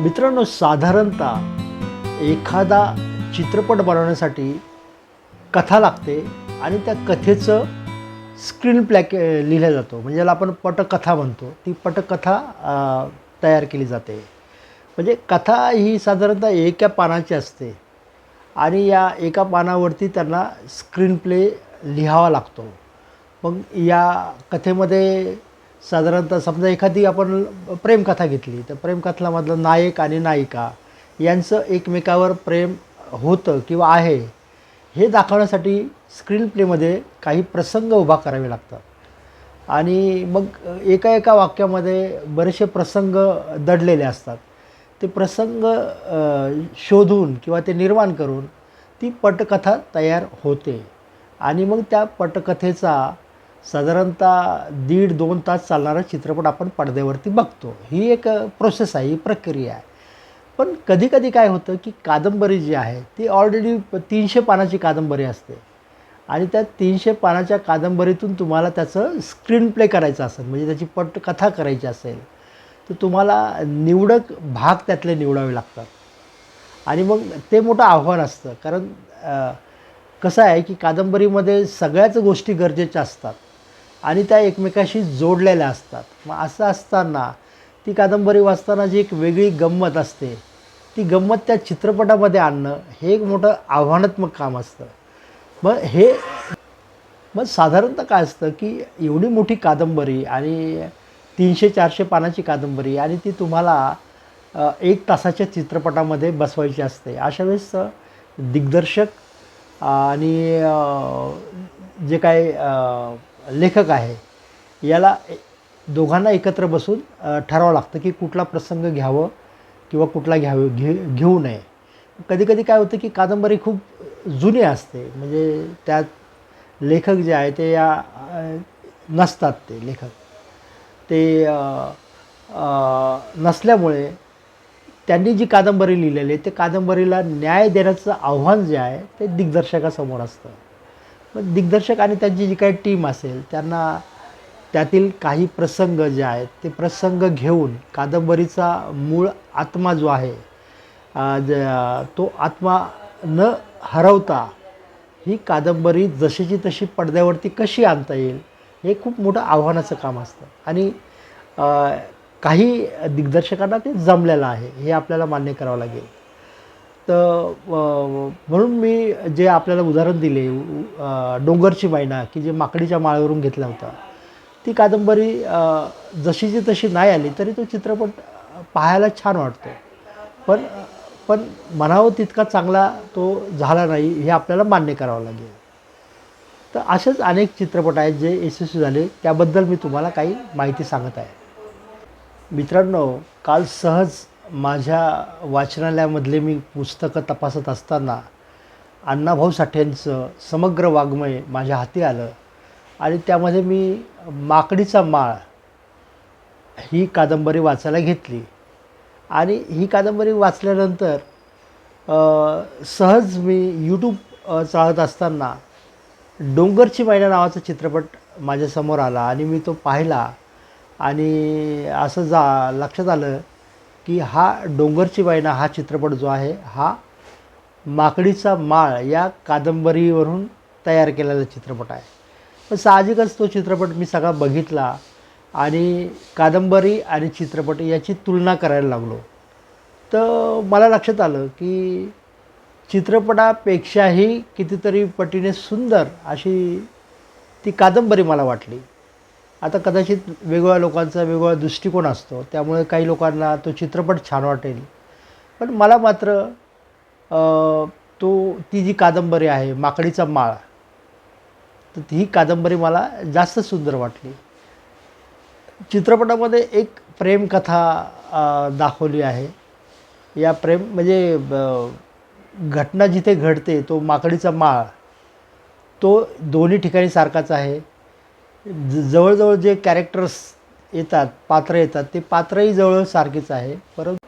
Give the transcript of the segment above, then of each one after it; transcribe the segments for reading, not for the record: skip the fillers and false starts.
मित्रांनो, साधारणतः एखादा चित्रपट बनवण्यासाठी कथा लागते आणि त्या कथेचं स्क्रीन प्ले लिहिला जातो. म्हणजे ज्याला आपण पटकथा म्हणतो. ती पटकथा तयार केली जाते. म्हणजे कथा ही साधारणतः एका पानाची असते आणि या एका पानावरती त्यांना स्क्रीन प्ले लिहावा लागतो. मग या कथेमध्ये साधारणतः समजा एखादी आपण प्रेमकथा घेतली, तर प्रेमकथामधलं नायक आणि नायिका यांचं एकमेकावर प्रेम होतं किंवा आहे, हे दाखवण्यासाठी स्क्रीन प्लेमध्ये काही प्रसंग उभा करावे लागतात. आणि मग एका एका वाक्यामध्ये बरेचसे प्रसंग दडलेले असतात. ते प्रसंग शोधून किंवा ते निर्माण करून ती पटकथा तयार होते. आणि मग त्या पटकथेचा साधारणतः 1.5-2 तास चालणारा चित्रपट आपण पडद्यावरती बघतो. ही एक प्रोसेस आहे, ही प्रक्रिया आहे. पण कधी-कधी काय होतं, की कादंबरी जी आहे ती ऑलरेडी 300 पानाची कादंबरी असते आणि त्या 300 पानाच्या कादंबरीतून तुम्हाला त्याचं स्क्रीन प्ले करायचं असेल, म्हणजे त्याची पटकथा करायची असेल, तर तुम्हाला निवडक भाग त्यातले निवडावे लागतात. आणि मग ते मोठं आव्हान असतं. कारण कसं आहे, की कादंबरीमध्ये सगळ्याच गोष्टी गरजेच्या असतात आणि त्या एकमेकाशी जोडलेल्या असतात. मग असं असताना ती कादंबरी वाचताना जी एक वेगळी गंमत असते, ती गंमत त्या चित्रपटामध्ये आणणं हे एक मोठं आव्हानात्मक काम असतं. मग साधारणतः काय असतं, की एवढी मोठी कादंबरी आणि 300-400 पानाची कादंबरी आणि ती तुम्हाला 1 तासाच्या चित्रपटामध्ये बसवायची असते. अशा वेळेस दिग्दर्शक आणि जे काही लेखक आहे, याला दोघांना एकत्र बसून ठरावं लागतं, की कुठला प्रसंग घ्यावं किंवा कुठला घेऊ नये. कधी-कधी काय होतं, की कादंबरी खूप जुनी असते. म्हणजे त्यात लेखक जे आहे ते नसतात. ते लेखक ते नसल्यामुळे त्यांनी जी कादंबरी लिहिलेली आहे, ते कादंबरीला न्याय देण्याचं आव्हान जे आहे ते दिग्दर्शकासमोर असतं. मग दिग्दर्शक आणि त्यांची जी काही टीम असेल, त्यांना त्यातील काही प्रसंग जे आहेत ते प्रसंग घेऊन कादंबरीचा मूळ आत्मा जो आहे, तो आत्मा न हरवता ही कादंबरी जशीची तशी पडद्यावरती कशी आणता येईल, हे खूप मोठं आव्हानाचं काम असतं. आणि काही दिग्दर्शकांना ते जमलेलं आहे, हे आपल्याला मान्य करावं लागेल. तर म्हणून मी जे आपल्याला उदाहरण दिले, डोंगरची मैना, की जे माकडीच्या माळेवरून घेतला होता, ती कादंबरी जशीची तशी नाही आली तरी तो चित्रपट पाहायला छान वाटतो. पण पण म्हणावं तितका चांगला तो झाला नाही, हे आपल्याला मान्य करावं लागेल. तर असेच अनेक चित्रपट आहेत जे यशस्वी झाले, त्याबद्दल मी तुम्हाला काही माहिती सांगत आहे. मित्रांनो, काल सहज माझ्या वाचनालयामधले मी पुस्तकं तपासत असताना अण्णाभाऊ साठेंचं समग्र वाङ्मय माझ्या हाती आलं आणि त्यामध्ये मी माकडीचा माळ ही कादंबरी वाचायला घेतली. आणि ही कादंबरी वाचल्यानंतर सहज मी यूट्यूब चालत असताना डोंगरची मैना नावाचा चित्रपट माझ्यासमोर आला आणि मी तो पाहिला. आणि असं लक्षात आलं, की हा डोंगरची मैना हा चित्रपट जो आहे, हा माकडीचा माळ या कादंबरीवरून तयार केलेला चित्रपट आहे. तर साहजिकच तो चित्रपट मी सगळा बघितला आणि कादंबरी आणि चित्रपट याची तुलना करायला लागलो. तर मला लक्षात आलं, की चित्रपटापेक्षाही कितीतरी पटीने सुंदर अशी ती कादंबरी मला वाटली. आता कदाचित वेगवेगळ्या लोकांचा वेगवेगळा दृष्टिकोन असतो, त्यामुळे काही लोकांना तो चित्रपट छान वाटेल. पण मला मात्र ती जी कादंबरी आहे माकडीचा माळ, तर ही कादंबरी मला जास्त सुंदर वाटली. चित्रपटामध्ये एक प्रेमकथा दाखवली आहे. या म्हणजे घटना जिथे घडते तो माकडीचा माळ, तो दोन्ही ठिकाणी सारखाच आहे. जवळजवळ जे कॅरेक्टर्स येतात, पात्र येतात, ते पात्रही जवळ सारखीच आहे. परंतु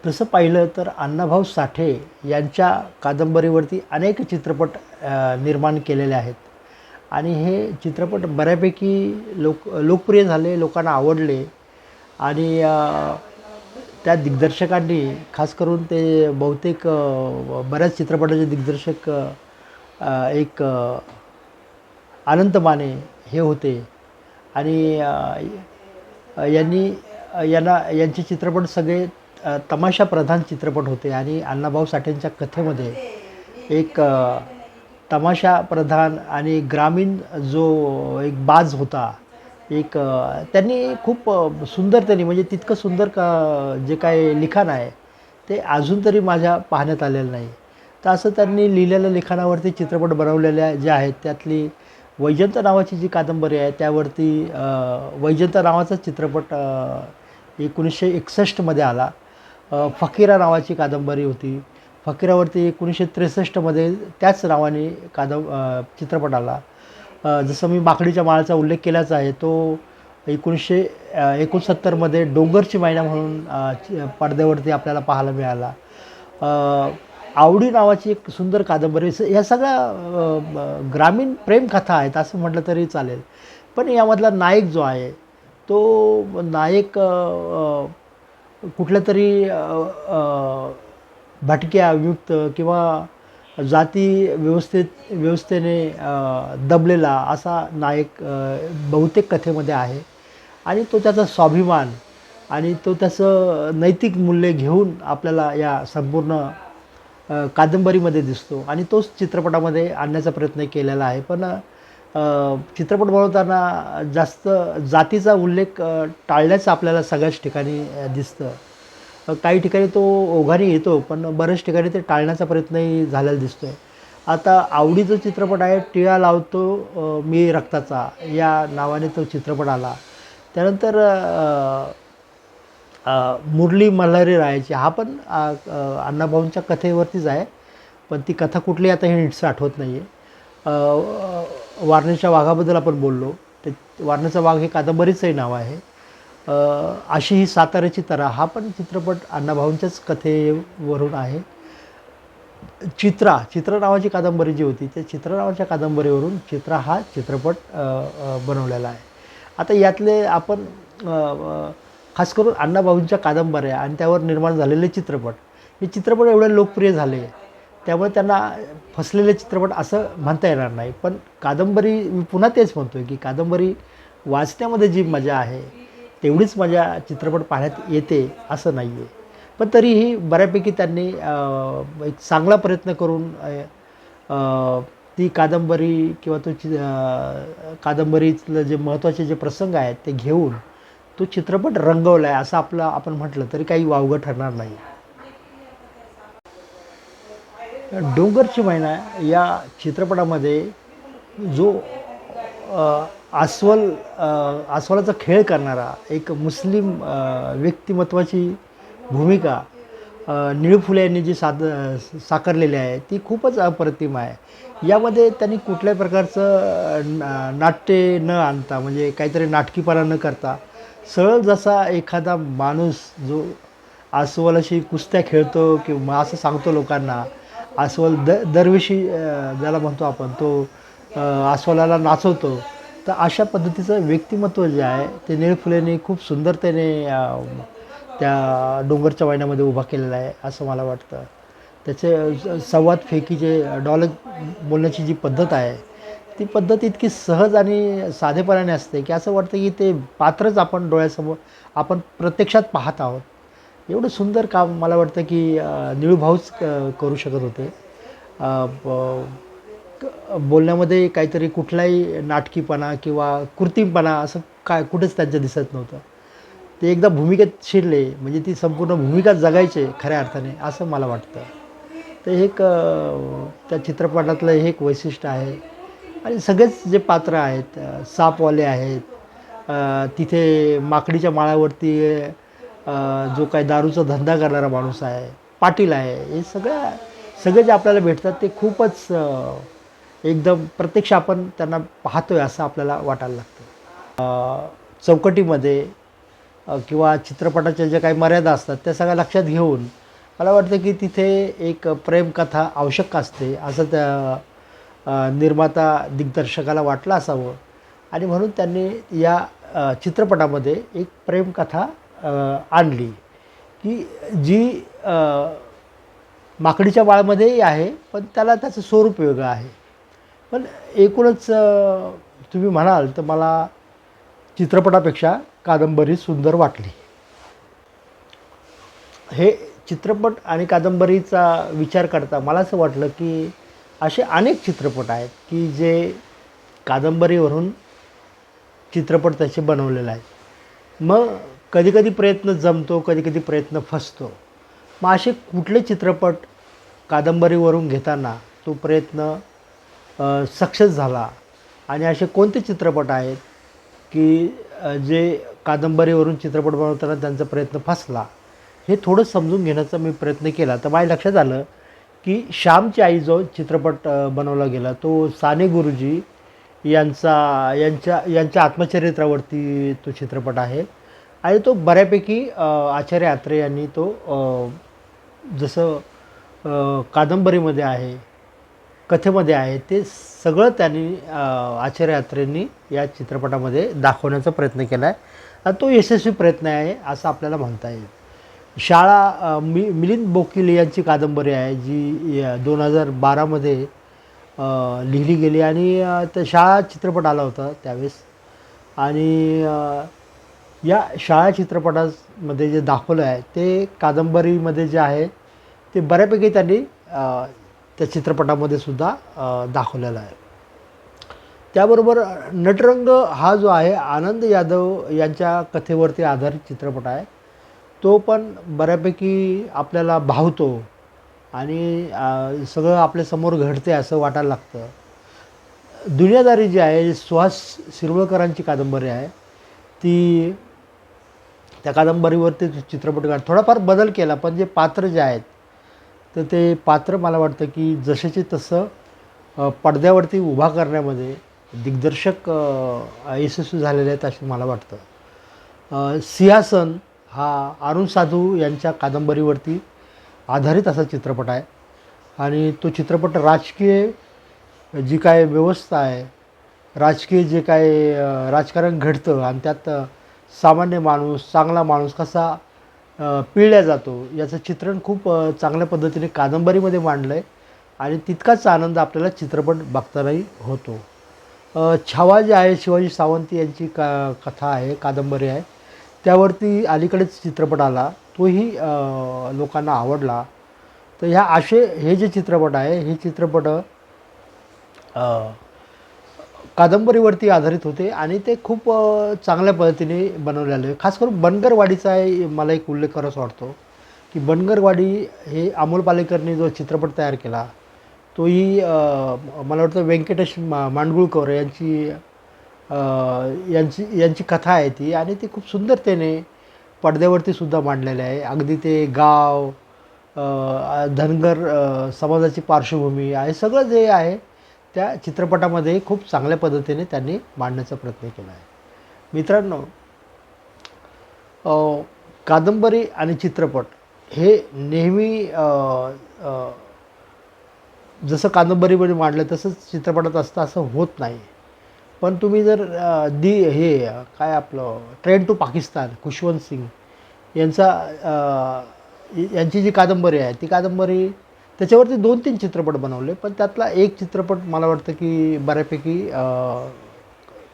तसं पाहिलं तर अण्णाभाऊ साठे यांच्या कादंबरीवरती अनेक चित्रपट निर्माण केलेले आहेत आणि हे चित्रपट बऱ्यापैकी लोकप्रिय झाले, लोकांना आवडले. आणि त्या दिग्दर्शकांनी खास करून ते बहुतेक बऱ्याच चित्रपटाचे दिग्दर्शक एक अनंत माने हे होते आणि यांनी यांचे चित्रपट सगळे तमाशाप्रधान चित्रपट होते आणि अण्णाभाऊ साठेंच्या कथेमध्ये एक तमाशाप्रधान आणि ग्रामीण जो एक बाज होता एक त्यांनी खूप सुंदर त्यांनी म्हणजे तितकं सुंदर जे काही लिखाण आहे ते अजून तरी माझ्या पाहण्यात आलेलं नाही. तर असं त्यांनी लिहिलेल्या लिखाणावरती चित्रपट बनवलेल्या ज्या आहेत त्यातली वैजंत नावाची जी कादंबरी आहे त्यावरती वैजंत नावाचा चित्रपट 1961मध्ये आला. फकीरा नावाची कादंबरी होती. फकीरावरती 1963मध्ये त्याच नावाने चित्रपट आला. जसं मी माकडीच्या माळाचा उल्लेख केलाच आहे तो 1969मध्ये डोंगरची मैना म्हणून पडद्यावरती आपल्याला पाहायला मिळाला. आवडी नावाची एक सुंदर कादंबरी. ह्या सगळ्या ग्रामीण प्रेमकथा आहेत असं म्हटलं तरी चालेल. पण यामधला नायक जो आहे तो नायक कुठल्या तरी भटक्या विमुक्त किंवा जाती व्यवस्थेने दबलेला असा नायक बहुतेक कथेमध्ये आहे आणि तो त्याचा स्वाभिमान आणि तो त्याचं नैतिक मूल्य घेऊन आपल्याला या संपूर्ण कादंबरीमध्ये दिसतो आणि तोच चित्रपटामध्ये आणण्याचा प्रयत्न केलेला आहे. पण चित्रपट बनवताना जास्त जातीचा उल्लेख टाळण्याचं आपल्याला सगळ्याच ठिकाणी दिसतं. काही ठिकाणी तो ओघाने येतो पण बऱ्याच ठिकाणी ते टाळण्याचा प्रयत्नही झालेला दिसतो आहे. आता आवडीचा चित्रपट आहे टिळा लावतो मी रक्ताचा या नावाने तो चित्रपट आला. त्यानंतर मुरली मल्हारी रायाची हा पण अण्णाभाऊंच्या कथेवरतीच आहे पण ती कथा कुठली आता हे नीटसं आठवत नाही आहे. वारणेच्या वाघाबद्दल आपण बोललो ते वारणेचा वाघ हे कादंबरीचंही नाव आहे. अशी ही साताऱ्याची तरा हा पण चित्रपट अण्णाभाऊंच्याच कथेवरून आहे. चित्रा नावाची कादंबरी जी होती त्या चित्रा नावाच्या कादंबरीवरून चित्रा हा चित्रपट बनवलेला आहे. आता यातले आपण खास करून अण्णाभाऊंच्या कादंबऱ्या आणि त्यावर निर्माण झालेले चित्रपट हे चित्रपट एवढे लोकप्रिय झाले त्यामुळे त्यांना फसलेले चित्रपट असं म्हणता येणार नाही. पण कादंबरी मी पुन्हा तेच म्हणतो आहे की कादंबरी वाचण्यामध्ये जी मजा आहे तेवढीच मजा चित्रपट पाहण्यात येते असं नाही आहे. पण तरीही बऱ्यापैकी त्यांनी एक चांगला प्रयत्न करून ती कादंबरी किंवा तो कादंबरीतलं जे महत्त्वाचे जे प्रसंग आहेत ते घेऊन तो चित्रपट रंगवला आहे असं आपण म्हटलं तरी काही वावगं ठरणार नाही. डोंगरची मैना या चित्रपटामध्ये जो अस्वलाचा खेळ करणारा एक मुस्लिम व्यक्तिमत्वाची भूमिका निळू फुले यांनी जी साकारलेली आहे ती खूपच अप्रतिम आहे. यामध्ये त्यांनी कुठल्याही प्रकारचं नाट्य न आणता म्हणजे काहीतरी नाटकीपणा न करता सरळ जसा एखादा माणूस जो अस्वलाशी कुस्त्या खेळतो किंवा असं सांगतो लोकांना अस्वल दरवेळी ज्याला म्हणतो आपण तो अस्वलाला नाचवतो तर अशा पद्धतीचं व्यक्तिमत्व जे आहे ते निळू फुलेंनी खूप सुंदरतेने त्या डोंगरच्या मैनामध्ये उभा केलेला आहे असं मला वाटतं. त्याचे संवाद फेकीचे डॉलर बोलण्याची जी पद्धत आहे ती पद्धत इतकी सहज आणि साधेपणाने असते की असं वाटतं की ते पात्रच आपण डोळ्यासमोर आपण प्रत्यक्षात पाहत आहोत. एवढं सुंदर काम मला वाटतं की निळूभाऊच करू शकत होते. बोलण्यामध्ये काहीतरी कुठलाही नाटकीपणा किंवा कृत्रिमपणा असं कुठेच त्यांचं दिसत नव्हतं. ते एकदा भूमिकेत शिरले म्हणजे ती संपूर्ण भूमिका जगायचे खऱ्या अर्थाने असं मला वाटतं. ते एक त्या चित्रपटातलं हे एक वैशिष्ट्य आहे. आणि सगळेच जे पात्र आहेत सापवाले आहेत तिथे माकडीच्या माळावरती जो काही दारूचा धंदा करणारा माणूस आहे पाटील आहे हे सगळे जे आपल्याला भेटतात ते खूपच एकदम प्रत्यक्ष आपण त्यांना पाहतोय असं आपल्याला वाटायला लागतं. चौकटीमध्ये किंवा चित्रपटाच्या ज्या काही मर्यादा असतात त्या सगळ्या लक्षात घेऊन मला वाटतं की तिथे एक प्रेमकथा आवश्यक असते असं त्या निर्माता दिग्दर्शकाला वाटलं असावं आणि म्हणून त्यांनी या चित्रपटामध्ये एक प्रेमकथा आणली. की जी माकडीच्या बाळामध्येही आहे, पण त्याचं स्वरूप वेगळं आहे. पण एकूणच तुम्ही म्हणाल तर मला चित्रपटापेक्षा कादंबरी सुंदर वाटली. हे चित्रपट आणि कादंबरीचा विचार करता मला असं वाटलं की असे अनेक चित्रपट आहेत की जे कादंबरीवरून चित्रपट त्याचे बनवलेले आहेत. मग कधीकधी प्रयत्न जमतो, कधीकधी प्रयत्न फसतो. मग असे कुठले चित्रपट कादंबरीवरून घेताना तो प्रयत्न सक्सेस झाला आणि असे कोणते चित्रपट आहेत की जे कादंबरीवरून चित्रपट बनवताना त्यांचा प्रयत्न फसला, हे थोडं समजून घेण्याचा मी प्रयत्न केला. तर माझ्या लक्षात आलं की श्यामची आई जो चित्रपट बनवला गेला तो साने गुरुजी यांच्या आत्मचरित्रावरती तो चित्रपट आहे आणि तो बऱ्यापैकी आचार्य अत्रे यांनी तो जसं कादंबरीमध्ये आहे, कथेमध्ये आहे, ते सगळं त्यांनी आचार्य अत्रेंनी या चित्रपटामध्ये दाखवण्याचा प्रयत्न केला आहे आणि तो यशस्वी प्रयत्न आहे असं आपल्याला म्हणता येईल. शाळा मिलिंद बोकील यांची कादंबरी आहे जी 2012मध्ये लिहिली गेली आणि त्या शाळा चित्रपट आला होता त्यावेळेस. आणि या शाळा चित्रपटामध्ये जे दाखवलं आहे ते कादंबरीमध्ये जे आहे ते बऱ्यापैकी त्यांनी त्या चित्रपटामध्ये सुद्धा दाखवलेला आहे. त्याबरोबर नटरंग हा जो आहे आनंद यादव यांच्या कथेवरती आधारित चित्रपट आहे. तो पण बऱ्यापैकी आपल्याला भावतो आणि सगळं आपल्यासमोर घडते असं वाटायला लागतं. दुनियादारी जी आहे सुहास शिरवळकरांची कादंबरी आहे, ती त्या कादंबरीवरती चित्रपट थोडाफार बदल केला, पण जे पात्र जे आहेत तर ते पात्र मला वाटतं की जसेचे तसं पडद्यावरती उभा करण्यामध्ये दिग्दर्शक यशस्वी झालेले आहेत असं मला वाटतं. सिंहासन हा अरुण साधू यांच्या कादंबरीवरती आधारित असा चित्रपट आहे आणि तो चित्रपट राजकीय जी काय व्यवस्था आहे, राजकीय जे काय राजकारण घडतं आणि त्यात सामान्य माणूस, चांगला माणूस कसा पिळला जातो याचं चित्रण खूप चांगल्या पद्धतीने कादंबरीमध्ये मांडलं आहे आणि तितकाच आनंद आपल्याला चित्रपट बघतानाही होतो. छावा जे आहे शिवाजी सावंत यांची कथा आहे, कादंबरी आहे, त्यावरती अलीकडेच चित्रपट आला, तोही लोकांना आवडला. तर हे जे चित्रपट आहे हे चित्रपट कादंबरीवरती आधारित होते आणि ते खूप चांगल्या पद्धतीने बनवलेले. खास करून बनगरवाडीचा मला एक उल्लेख करावासा वाटतो की बनगरवाडी हे अमोल पालेकरने जो चित्रपट तयार केला तोही मला वाटतं व्यंकटेश मांडगुळकर यांची कथा आहे ती आणि ती खूप सुंदरतेने पडद्यावरती सुद्धा मांडलेले आहे. अगदी ते गाव, धनगर समाजाची पार्श्वभूमी आहे, सगळं जे आहे त्या चित्रपटामध्ये खूप चांगल्या पद्धतीने त्यांनी मांडण्याचा प्रयत्न केला आहे. मित्रांनो, कादंबरी आणि चित्रपट हे नेहमी जसं कादंबरीमध्ये मांडलं तसंच चित्रपटात असतं असं होत नाही. पण तुम्ही जर काय आपलं ट्रेन टू पाकिस्तान, खुशवंत सिंग यांची जी कादंबरी आहे ती कादंबरी त्याच्यावरती 2-3 चित्रपट बनवले, पण त्यातला एक चित्रपट मला वाटतं की बऱ्यापैकी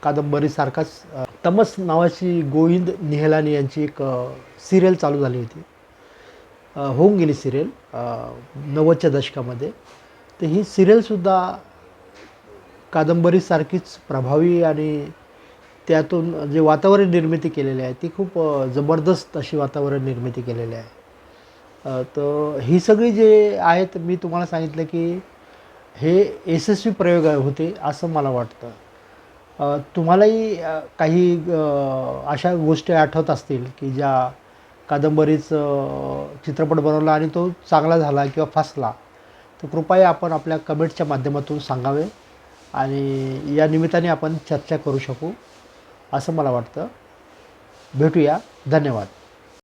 कादंबरीसारखाच. तमस नावाची गोविंद निहलानी यांची एक सिरियल चालू झाली होती, होऊन गेली सिरियल 90च्या दशकामध्ये. तर ही सिरियलसुद्धा कादंबरीसारखीच प्रभावी आणि त्यातून जे वातावरण निर्मिती केलेली आहे ती खूप जबरदस्त अशी वातावरण निर्मिती केलेली आहे. तर ही सगळी जे आहेत मी तुम्हाला सांगितलं की हे यशस्वी प्रयोग होते असं मला वाटतं. तुम्हालाही काही अशा गोष्टी आठवत असतील की ज्या कादंबरीचं चित्रपट बनवला आणि तो चांगला झाला किंवा फसला, तर कृपया आपण आपल्या कमेंटच्या माध्यमातून सांगावे आणि या निमित्ताने आपण चर्चा करू शकू असं मला वाटतं. भेटूया. धन्यवाद.